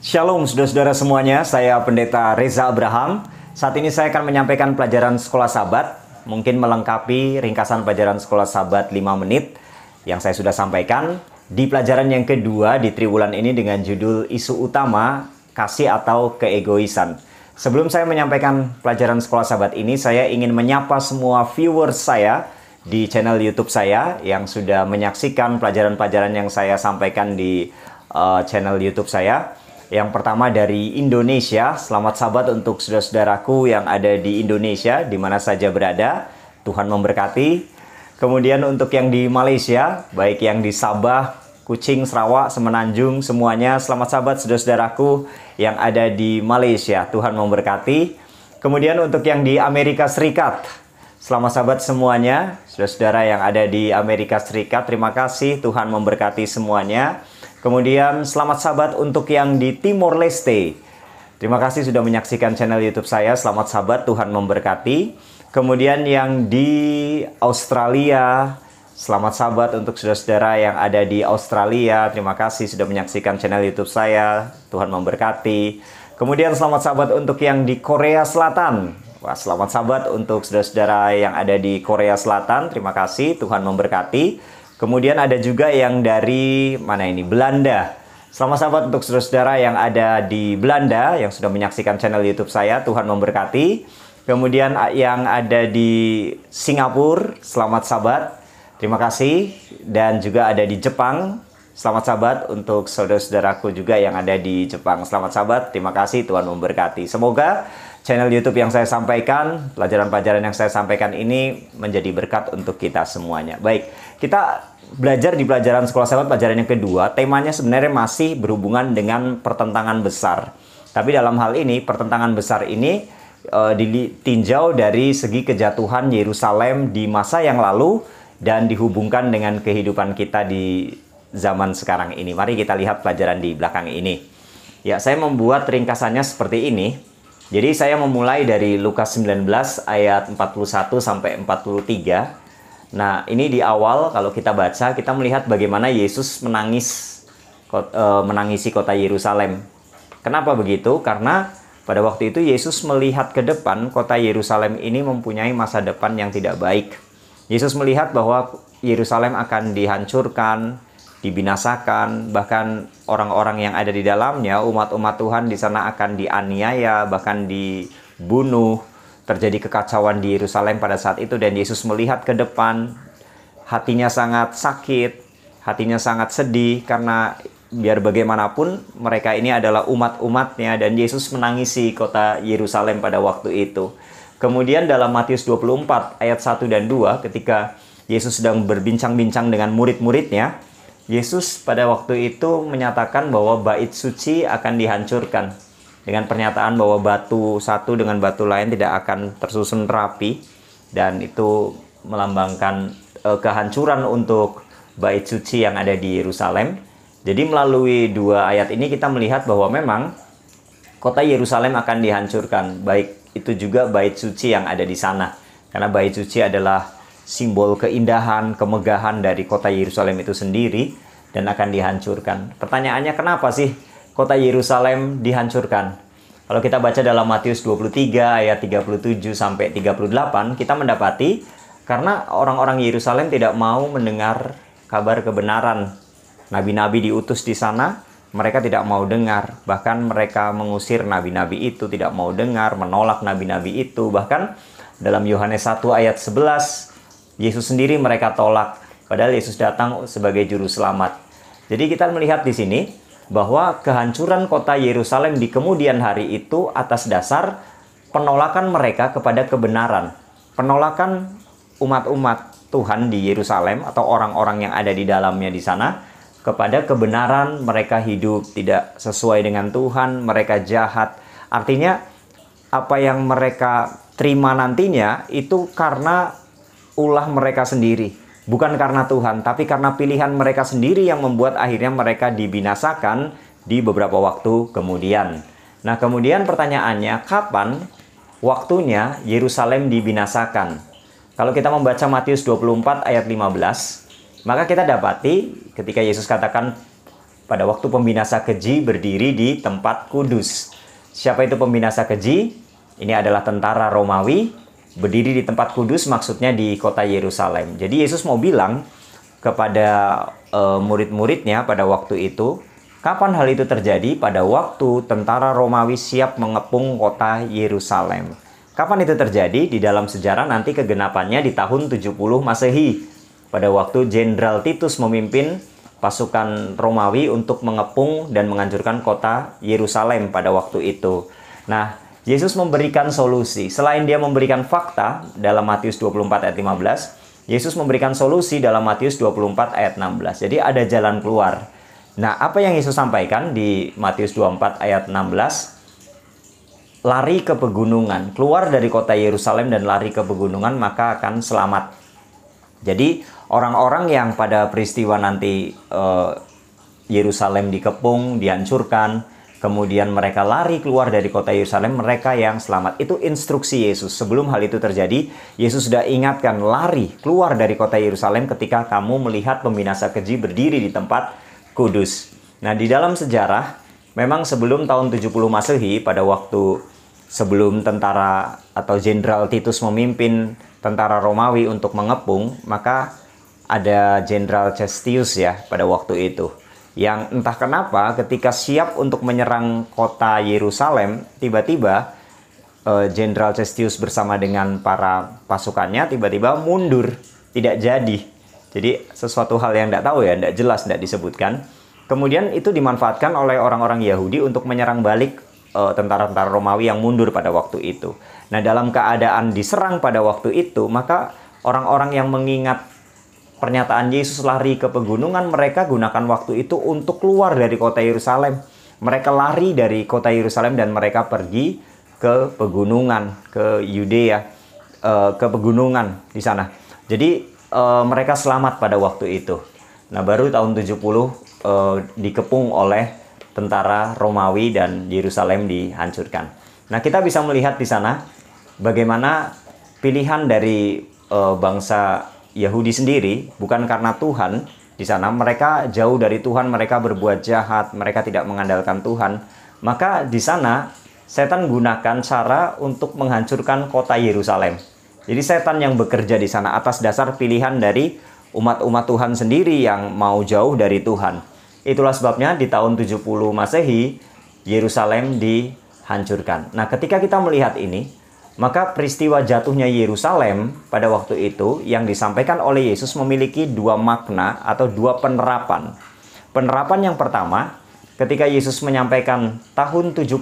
Shalom saudara-saudara semuanya, saya Pendeta Reza Abraham. Saat ini saya akan menyampaikan pelajaran Sekolah Sabat, mungkin melengkapi ringkasan pelajaran Sekolah Sabat 5 menit yang saya sudah sampaikan di pelajaran yang kedua di triwulan ini dengan judul Isu Utama, Kasih atau Keegoisan. Sebelum saya menyampaikan pelajaran Sekolah Sabat ini, saya ingin menyapa semua viewers saya di channel YouTube saya yang sudah menyaksikan pelajaran-pelajaran yang saya sampaikan di channel YouTube saya. Yang pertama dari Indonesia, selamat Sabat untuk saudara-saudaraku yang ada di Indonesia, di mana saja berada. Tuhan memberkati. Kemudian untuk yang di Malaysia, baik yang di Sabah, Kuching, Sarawak, Semenanjung, semuanya selamat Sabat saudara-saudaraku yang ada di Malaysia. Tuhan memberkati. Kemudian untuk yang di Amerika Serikat, selamat Sabat semuanya, saudara-saudara yang ada di Amerika Serikat. Terima kasih, Tuhan memberkati semuanya. Kemudian selamat Sabat untuk yang di Timor Leste. Terima kasih sudah menyaksikan channel YouTube saya. Selamat Sabat, Tuhan memberkati. Kemudian yang di Australia, selamat Sabat untuk saudara-saudara yang ada di Australia. Terima kasih sudah menyaksikan channel YouTube saya. Tuhan memberkati. Kemudian selamat Sabat untuk yang di Korea Selatan. Wah, selamat Sabat untuk saudara-saudara yang ada di Korea Selatan. Terima kasih, Tuhan memberkati. Kemudian ada juga yang dari Belanda. Selamat Sabat untuk saudara-saudara yang ada di Belanda yang sudah menyaksikan channel YouTube saya. Tuhan memberkati. Kemudian yang ada di Singapura, selamat Sabat. Terima kasih. Dan juga ada di Jepang. Selamat Sabat untuk saudara-saudaraku juga yang ada di Jepang. Selamat Sabat. Terima kasih, Tuhan memberkati. Semoga channel YouTube yang saya sampaikan, pelajaran-pelajaran yang saya sampaikan ini menjadi berkat untuk kita semuanya. Baik, kita belajar di pelajaran Sekolah Sabat, pelajaran yang kedua. Temanya sebenarnya masih berhubungan dengan pertentangan besar. Tapi dalam hal ini, pertentangan besar ini ditinjau dari segi kejatuhan Yerusalem di masa yang lalu dan dihubungkan dengan kehidupan kita di zaman sekarang ini. Mari kita lihat pelajaran di belakang ini. Ya, saya membuat ringkasannya seperti ini. Jadi saya memulai dari Lukas 19 ayat 41 sampai 43. Nah, ini di awal kalau kita baca, kita melihat bagaimana Yesus menangisi kota Yerusalem. Kenapa begitu? Karena pada waktu itu Yesus melihat ke depan kota Yerusalem ini mempunyai masa depan yang tidak baik. Yesus melihat bahwa Yerusalem akan dihancurkan, dibinasakan, bahkan orang-orang yang ada di dalamnya, umat-umat Tuhan di sana akan dianiaya, bahkan dibunuh. Terjadi kekacauan di Yerusalem pada saat itu, dan Yesus melihat ke depan, hatinya sangat sakit, hatinya sangat sedih, karena biar bagaimanapun mereka ini adalah umat-umatnya, dan Yesus menangisi kota Yerusalem pada waktu itu. Kemudian dalam Matius 24 ayat 1 dan 2, ketika Yesus sedang berbincang-bincang dengan murid-muridnya, Yesus pada waktu itu menyatakan bahwa bait suci akan dihancurkan. Dengan pernyataan bahwa batu satu dengan batu lain tidak akan tersusun rapi. Dan itu melambangkan kehancuran untuk bait suci yang ada di Yerusalem. Jadi melalui dua ayat ini kita melihat bahwa memang kota Yerusalem akan dihancurkan. Baik itu juga bait suci yang ada di sana. Karena bait suci adalah simbol keindahan, kemegahan dari kota Yerusalem itu sendiri, dan akan dihancurkan. Pertanyaannya, kenapa sih kota Yerusalem dihancurkan? Kalau kita baca dalam Matius 23 ayat 37 sampai 38, kita mendapati karena orang-orang Yerusalem tidak mau mendengar kabar kebenaran. Nabi-nabi diutus di sana, mereka tidak mau dengar. Bahkan mereka mengusir nabi-nabi itu, tidak mau dengar, menolak nabi-nabi itu. Bahkan dalam Yohanes 1 ayat 11, Yesus sendiri mereka tolak. Padahal Yesus datang sebagai juru selamat. Jadi kita melihat di sini bahwa kehancuran kota Yerusalem di kemudian hari itu atas dasar penolakan mereka kepada kebenaran. Penolakan umat-umat Tuhan di Yerusalem atau orang-orang yang ada di dalamnya di sana kepada kebenaran. Mereka hidup tidak sesuai dengan Tuhan, mereka jahat. Artinya apa yang mereka terima nantinya itu karena ulah mereka sendiri. Bukan karena Tuhan, tapi karena pilihan mereka sendiri yang membuat akhirnya mereka dibinasakan di beberapa waktu kemudian. Nah, kemudian pertanyaannya, kapan waktunya Yerusalem dibinasakan? Kalau kita membaca Matius 24 ayat 15, maka kita dapati ketika Yesus katakan pada waktu pembinasa keji berdiri di tempat kudus. Siapa itu pembinasa keji? Ini adalah tentara Romawi berdiri di tempat kudus, maksudnya di kota Yerusalem. Jadi Yesus mau bilang kepada murid-muridnya pada waktu itu, kapan hal itu terjadi? Pada waktu tentara Romawi siap mengepung kota Yerusalem. Kapan itu terjadi? Di dalam sejarah nanti kegenapannya di tahun 70 Masehi. Pada waktu Jenderal Titus memimpin pasukan Romawi untuk mengepung dan menghancurkan kota Yerusalem pada waktu itu. Nah, Yesus memberikan solusi. Selain dia memberikan fakta dalam Matius 24 ayat 15, Yesus memberikan solusi dalam Matius 24 ayat 16. Jadi ada jalan keluar. Nah, apa yang Yesus sampaikan di Matius 24 ayat 16? Lari ke pegunungan, keluar dari kota Yerusalem dan lari ke pegunungan, maka akan selamat. Jadi orang-orang yang pada peristiwa nanti Yerusalem dikepung, dihancurkan, kemudian mereka lari keluar dari kota Yerusalem, mereka yang selamat. Itu instruksi Yesus. Sebelum hal itu terjadi, Yesus sudah ingatkan, lari keluar dari kota Yerusalem ketika kamu melihat pembinasa keji berdiri di tempat kudus. Nah, di dalam sejarah, memang sebelum tahun 70 Masehi, pada waktu sebelum tentara atau Jenderal Titus memimpin tentara Romawi untuk mengepung, maka ada Jenderal Cestius ya pada waktu itu, yang entah kenapa ketika siap untuk menyerang kota Yerusalem, tiba-tiba Jenderal Cestius bersama dengan para pasukannya tiba-tiba mundur, tidak jadi. Jadi sesuatu hal yang tidak tahu ya, tidak jelas, tidak disebutkan. Kemudian itu dimanfaatkan oleh orang-orang Yahudi untuk menyerang balik tentara-tentara Romawi yang mundur pada waktu itu. Nah, dalam keadaan diserang pada waktu itu, maka orang-orang yang mengingat pernyataan Yesus lari ke pegunungan, mereka gunakan waktu itu untuk keluar dari kota Yerusalem. Mereka lari dari kota Yerusalem dan mereka pergi ke pegunungan, ke Yudea, ke pegunungan di sana. Jadi mereka selamat pada waktu itu. Nah, baru tahun 70 dikepung oleh tentara Romawi dan Yerusalem dihancurkan. Nah, kita bisa melihat di sana bagaimana pilihan dari bangsa Yahudi sendiri, bukan karena Tuhan. Di sana mereka jauh dari Tuhan, mereka berbuat jahat, mereka tidak mengandalkan Tuhan. Maka di sana setan gunakan cara untuk menghancurkan kota Yerusalem. Jadi setan yang bekerja di sana atas dasar pilihan dari umat-umat Tuhan sendiri yang mau jauh dari Tuhan. Itulah sebabnya di tahun 70 Masehi, Yerusalem dihancurkan. Nah, ketika kita melihat ini, maka peristiwa jatuhnya Yerusalem pada waktu itu yang disampaikan oleh Yesus memiliki dua makna atau dua penerapan. Penerapan yang pertama, ketika Yesus menyampaikan tahun 70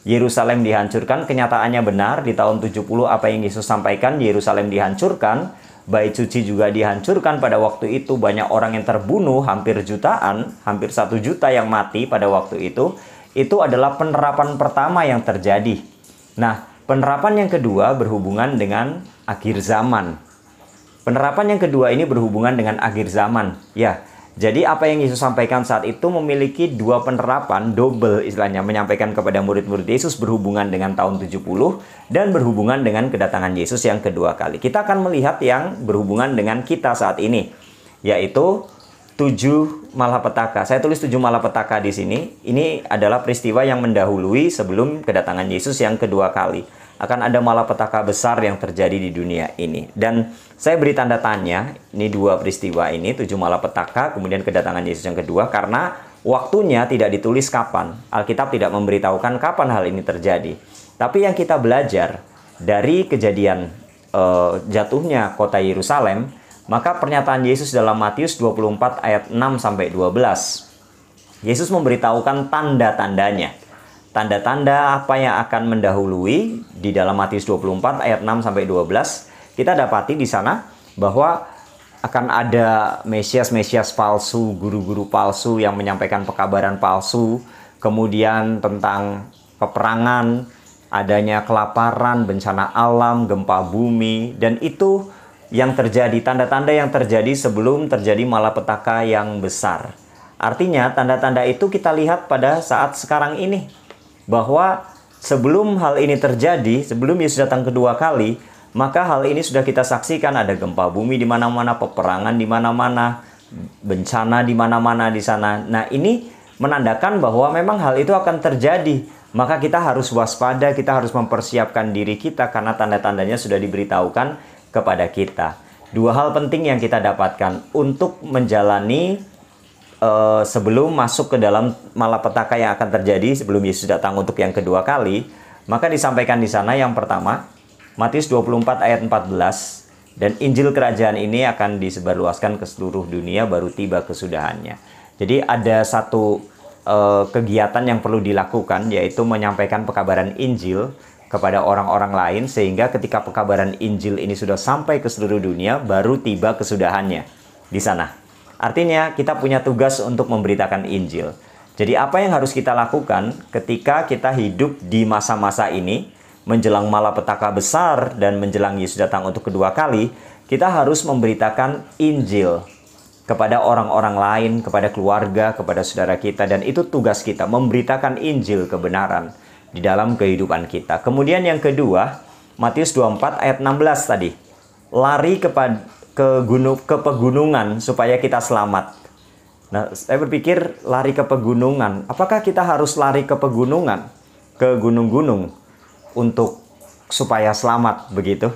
Yerusalem dihancurkan, kenyataannya benar. Di tahun 70 apa yang Yesus sampaikan, Yerusalem dihancurkan, Bait suci juga dihancurkan pada waktu itu. Banyak orang yang terbunuh, hampir jutaan, hampir 1 juta yang mati pada waktu itu. Itu adalah penerapan pertama yang terjadi. Nah, penerapan yang kedua berhubungan dengan akhir zaman. Penerapan yang kedua ini berhubungan dengan akhir zaman. Ya, jadi apa yang Yesus sampaikan saat itu memiliki dua penerapan, double istilahnya, menyampaikan kepada murid-murid Yesus berhubungan dengan tahun 70 dan berhubungan dengan kedatangan Yesus yang kedua kali. Kita akan melihat yang berhubungan dengan kita saat ini, yaitu 7 malapetaka. Saya tulis 7 malapetaka di sini. Ini adalah peristiwa yang mendahului sebelum kedatangan Yesus yang kedua kali. Akan ada malapetaka besar yang terjadi di dunia ini. Dan saya beri tanda tanya, ini dua peristiwa ini, 7 malapetaka, kemudian kedatangan Yesus yang kedua, karena waktunya tidak ditulis kapan. Alkitab tidak memberitahukan kapan hal ini terjadi. Tapi yang kita belajar dari kejadian jatuhnya kota Yerusalem, maka pernyataan Yesus dalam Matius 24 ayat 6-12. Yesus memberitahukan tanda-tandanya. Tanda-tanda apa yang akan mendahului di dalam Matius 24 ayat 6-12. Kita dapati di sana bahwa akan ada Mesias-Mesias palsu, guru-guru palsu yang menyampaikan pekabaran palsu, kemudian tentang peperangan, adanya kelaparan, bencana alam, gempa bumi, dan itu yang terjadi, tanda-tanda yang terjadi sebelum terjadi malapetaka yang besar. Artinya tanda-tanda itu kita lihat pada saat sekarang ini, bahwa sebelum hal ini terjadi, sebelum Yesus datang kedua kali, maka hal ini sudah kita saksikan. Ada gempa bumi di mana-mana, peperangan di mana-mana, bencana di mana-mana di sana. Nah, ini menandakan bahwa memang hal itu akan terjadi. Maka kita harus waspada, kita harus mempersiapkan diri kita karena tanda-tandanya sudah diberitahukan kepada kita. Dua hal penting yang kita dapatkan untuk menjalani sebelum masuk ke dalam malapetaka yang akan terjadi sebelum Yesus datang untuk yang kedua kali. Maka disampaikan di sana yang pertama, Matius 24 ayat 14, dan Injil Kerajaan ini akan disebarluaskan ke seluruh dunia baru tiba kesudahannya. Jadi ada satu kegiatan yang perlu dilakukan, yaitu menyampaikan pekabaran Injil kepada orang-orang lain, sehingga ketika pekabaran Injil ini sudah sampai ke seluruh dunia, baru tiba kesudahannya di sana. Artinya kita punya tugas untuk memberitakan Injil. Jadi apa yang harus kita lakukan ketika kita hidup di masa-masa ini, menjelang malapetaka besar dan menjelang Yesus datang untuk kedua kali, kita harus memberitakan Injil kepada orang-orang lain, kepada keluarga, kepada saudara kita. Dan itu tugas kita, memberitakan Injil kebenaran di dalam kehidupan kita. Kemudian yang kedua, Matius 24 ayat 16 tadi. Lari ke pegunungan supaya kita selamat. Nah, saya berpikir lari ke pegunungan. Apakah kita harus lari ke pegunungan? Ke gunung-gunung untuk supaya selamat begitu?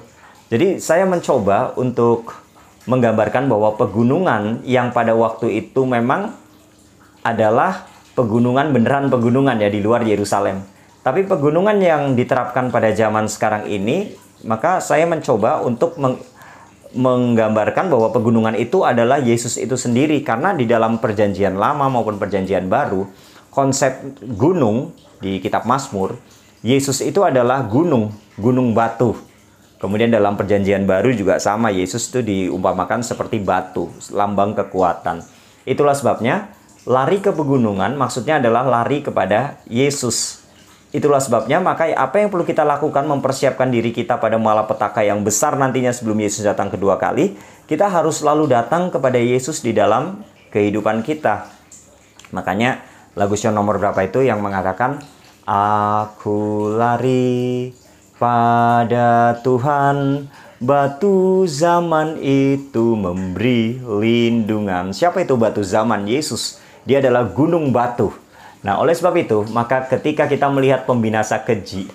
Jadi saya mencoba untuk menggambarkan bahwa pegunungan yang pada waktu itu memang adalah pegunungan, beneran pegunungan ya, di luar Yerusalem. Tapi pegunungan yang diterapkan pada zaman sekarang ini, maka saya mencoba untuk menggambarkan bahwa pegunungan itu adalah Yesus itu sendiri. Karena di dalam perjanjian lama maupun perjanjian baru, konsep gunung di kitab Mazmur, Yesus itu adalah gunung batu. Kemudian dalam perjanjian baru juga sama, Yesus itu diumpamakan seperti batu, lambang kekuatan. Itulah sebabnya lari ke pegunungan maksudnya adalah lari kepada Yesus. Itulah sebabnya maka apa yang perlu kita lakukan, mempersiapkan diri kita pada malapetaka yang besar nantinya sebelum Yesus datang kedua kali. Kita harus selalu datang kepada Yesus di dalam kehidupan kita. Makanya lagu Sion nomor berapa itu yang mengatakan, aku lari pada Tuhan, batu zaman itu memberi lindungan. Siapa itu batu zaman? Yesus. Dia adalah gunung batu. Nah, oleh sebab itu, maka ketika kita melihat pembinasa keji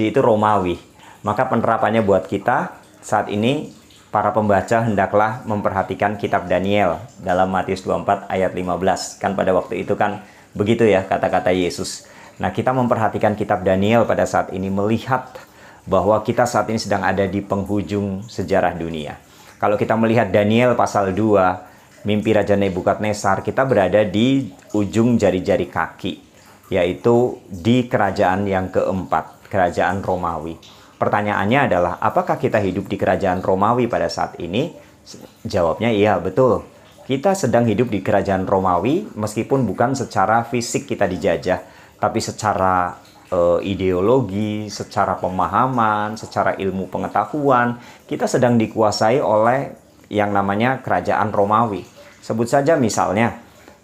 itu Romawi, maka penerapannya buat kita saat ini, para pembaca hendaklah memperhatikan kitab Daniel dalam Matius 24 ayat 15. Kan pada waktu itu kan begitu ya kata-kata Yesus. Nah, kita memperhatikan kitab Daniel pada saat ini, melihat bahwa kita saat ini sedang ada di penghujung sejarah dunia. Kalau kita melihat Daniel pasal 2, mimpi Raja Nebukadnezar, kita berada di ujung jari-jari kaki, yaitu di kerajaan yang keempat, kerajaan Romawi. Pertanyaannya adalah, apakah kita hidup di kerajaan Romawi pada saat ini? Jawabnya iya, betul. Kita sedang hidup di kerajaan Romawi, meskipun bukan secara fisik kita dijajah, tapi secara ideologi, secara pemahaman, secara ilmu pengetahuan, kita sedang dikuasai oleh yang namanya kerajaan Romawi. Sebut saja misalnya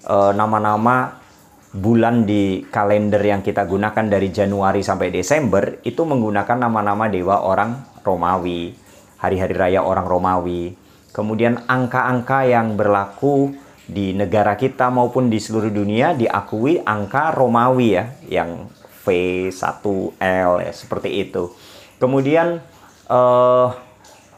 nama-nama bulan di kalender yang kita gunakan dari Januari sampai Desember itu menggunakan nama-nama dewa orang Romawi, hari-hari raya orang Romawi. Kemudian angka-angka yang berlaku di negara kita maupun di seluruh dunia diakui angka Romawi ya, yang V1L ya, seperti itu. Kemudian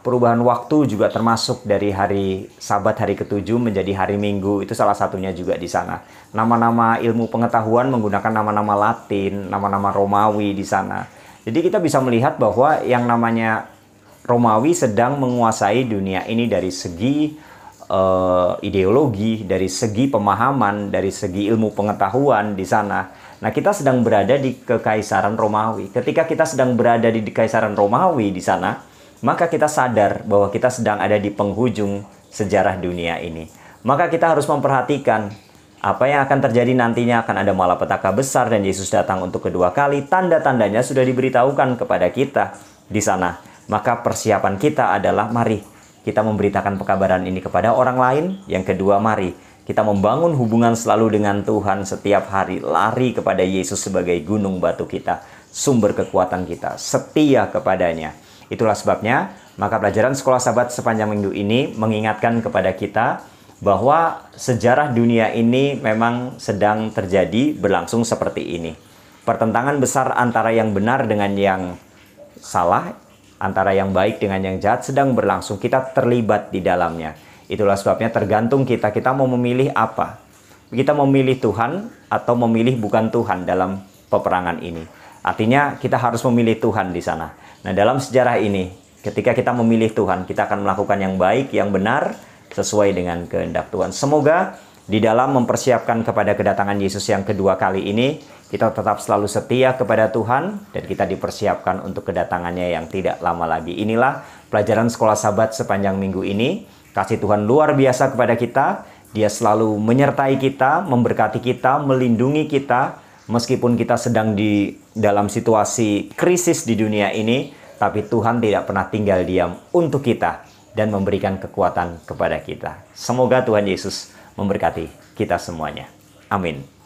perubahan waktu juga termasuk dari hari Sabat hari ke-7 menjadi hari Minggu, itu salah satunya juga di sana. Nama-nama ilmu pengetahuan menggunakan nama-nama Latin, nama-nama Romawi di sana. Jadi kita bisa melihat bahwa yang namanya Romawi sedang menguasai dunia ini dari segi ideologi, dari segi pemahaman, dari segi ilmu pengetahuan di sana. Nah, kita sedang berada di Kekaisaran Romawi. Ketika kita sedang berada di Kekaisaran Romawi di sana, maka kita sadar bahwa kita sedang ada di penghujung sejarah dunia ini. Maka kita harus memperhatikan apa yang akan terjadi nantinya. Akan ada malapetaka besar dan Yesus datang untuk kedua kali. Tanda-tandanya sudah diberitahukan kepada kita di sana. Maka persiapan kita adalah mari kita memberitakan pekabaran ini kepada orang lain. Yang kedua, mari kita membangun hubungan selalu dengan Tuhan setiap hari. Lari kepada Yesus sebagai gunung batu kita, sumber kekuatan kita, setia kepadanya. Itulah sebabnya, maka pelajaran Sekolah Sabat sepanjang minggu ini mengingatkan kepada kita bahwa sejarah dunia ini memang sedang terjadi berlangsung seperti ini. Pertentangan besar antara yang benar dengan yang salah, antara yang baik dengan yang jahat sedang berlangsung. Kita terlibat di dalamnya. Itulah sebabnya tergantung kita mau memilih apa. Kita memilih Tuhan atau memilih bukan Tuhan dalam peperangan ini. Artinya kita harus memilih Tuhan di sana. Nah, dalam sejarah ini, ketika kita memilih Tuhan, kita akan melakukan yang baik, yang benar, sesuai dengan kehendak Tuhan. Semoga di dalam mempersiapkan kepada kedatangan Yesus yang kedua kali ini, kita tetap selalu setia kepada Tuhan, dan kita dipersiapkan untuk kedatangannya yang tidak lama lagi. Inilah pelajaran Sekolah Sabat sepanjang minggu ini. Kasih Tuhan luar biasa kepada kita. Dia selalu menyertai kita, memberkati kita, melindungi kita, meskipun kita sedang di dalam situasi krisis di dunia ini, tapi Tuhan tidak pernah tinggal diam untuk kita dan memberikan kekuatan kepada kita. Semoga Tuhan Yesus memberkati kita semuanya. Amin.